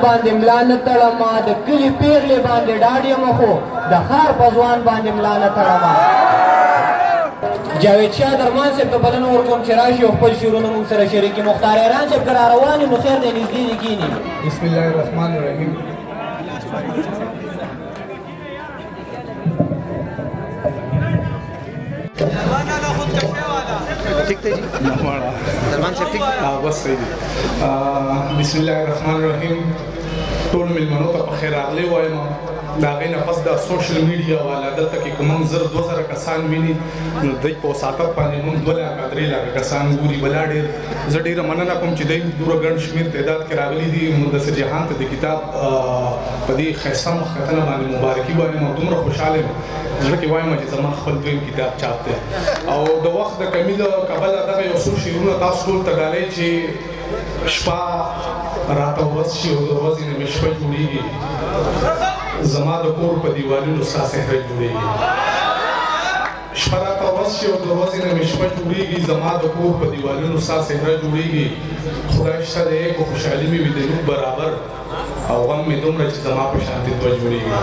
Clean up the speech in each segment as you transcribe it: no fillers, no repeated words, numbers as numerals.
باندې ملا نه تړمه د کلي پیغلې باندې ډاډ یم خو د ښار په ځوان باندې ملا نه تړمه. جاوید شاه درمان صاحب ته بلنه ورکوم چې راشي او خپل شعرونه موږ سره شریکي. مختار ایران صاحب که راروان یم نو خیر دی نږدې دې کښېني. بسم الله الرحمن الرحیم. ٹھیک تھے جی درمان صاحب ٹھیک بس صحیح دی. بسم الله الرحمن الرحیم. ټول مېلمنو ته په خیر راغلی وایم. د هغې نه پس د سوشل میډیا والا دلته کې که موږ 2,000 کسان ویني نو دوی په وساطت باندې موږ 2,00,000 کسان ګوري. بلا ډېر زه ډېره مننه کوم چې دوی دومره ګڼ شمېر تعداد کې راغلي دي. مدثر جهان ته د کتاب په دې ښایسته مخکتنه باندې مبارکي وایم او دومره خوشحاله یم زړه کې وایم چې زما خپل دویم کتاب چاپ دی. او د وخت د کمي له کبله دغه یو څو شعرونه تاسو ټول ته ډالئ چې شپه راته ورځ شي او د ورځې نه مې شپه جوړېږي. زما د کور په دیوالونو ستا صحرا جوړېږي. شپه راته ورځ شي او د ورځې نه مې شپه جوړېږي. زما د کور په دیوالونو ستا صحرا جوړېږي. خدای شته دی که خوشحالي مې وي د نور برابر او غم مې دومره چې زما په شانتې دوه جوړېږي.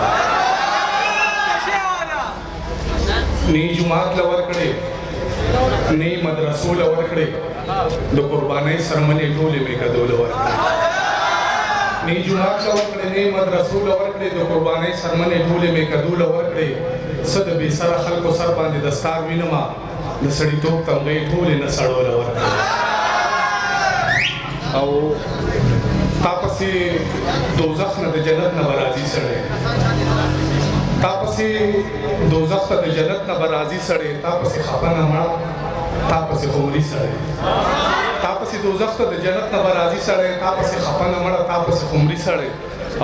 نه یې جومات له ورکړې نه یې مدرسو له ورکړې د قربانۍ سرمنې ټولې مې کدو له ورکړې. نه یې جومات له ورکړې نه یې مدرسو له ورکړې د قربانۍ سرمنې ټولې مې کدو له ورکړې. څه د بې سره خلکو سر باندې دستار وینمه د سړیتوب تمغې ټولې نه سړو له ورکړې. او تا پسې دوزخ نه د جنت نه به راځي سړی. تا پسې دوزخ ته د جنت نه به راځي سړی. تا پسې خفه نه مړه تا پسې خمري سړی. تا پسې دوزخ ته د جنت نه به راځي سړی. تا پسې خفه نه مړه تا پسې خمري سړی.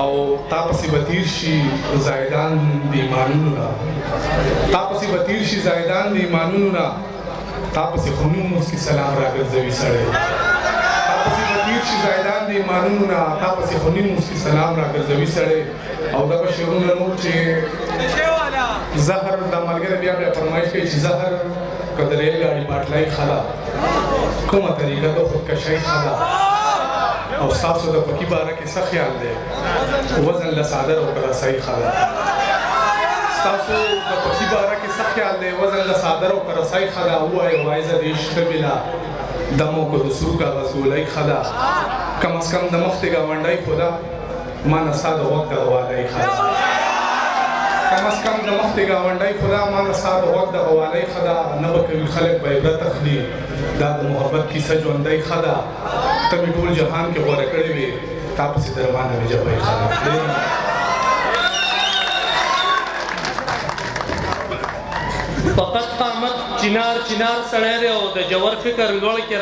او تا پسې به تیر شي زایدان د ایمانونو نه. تا پسې به تیر شي زایدان د ایمانونو نه. تا پسې خو نوم مسکي سلام راګرځوي سړی. تا پسې به تیر شي زایدان د ایمانونو نه. تا پسې خو نوم مسکي سلام راګرځوي سړی. او دغه شعرونه نور چې زهر دا ملګری بیا فرمایش کوي چې زهر که د ریل ګاډي باټلۍ ښه ده کومه طریقه د خودکشۍ ښه ده. او ستاسو د پکي باره کې څه خیال دی وزن له څادر او که رسۍ ښه ده. ستاسو د پکي باره کې څه خیال دی وزن له څادر او که رسۍ ښه ده. ووایه وایزه د عشق مله دم او که د سرو کاغذ ګولۍ ښه ده. کم از کم د مخ د ګاونډۍ خو ده ما نه ستا د غوږ د غوالۍ ښه ده. کم از کم د مخ د ګاونډۍ خو ده ما نه ستا د غوږ د غوالۍ ښه ده. نه به کوي خلک به عبرت اخلي دا د محبت کیسه ژوندۍ ښه ده. ته مې ټول جهان کې غوره کړې وې تا پسې در باندې مې جبۍ ښه ده. فقط قامت چنار چنار سړی دی او د جوور فکر لوړ کې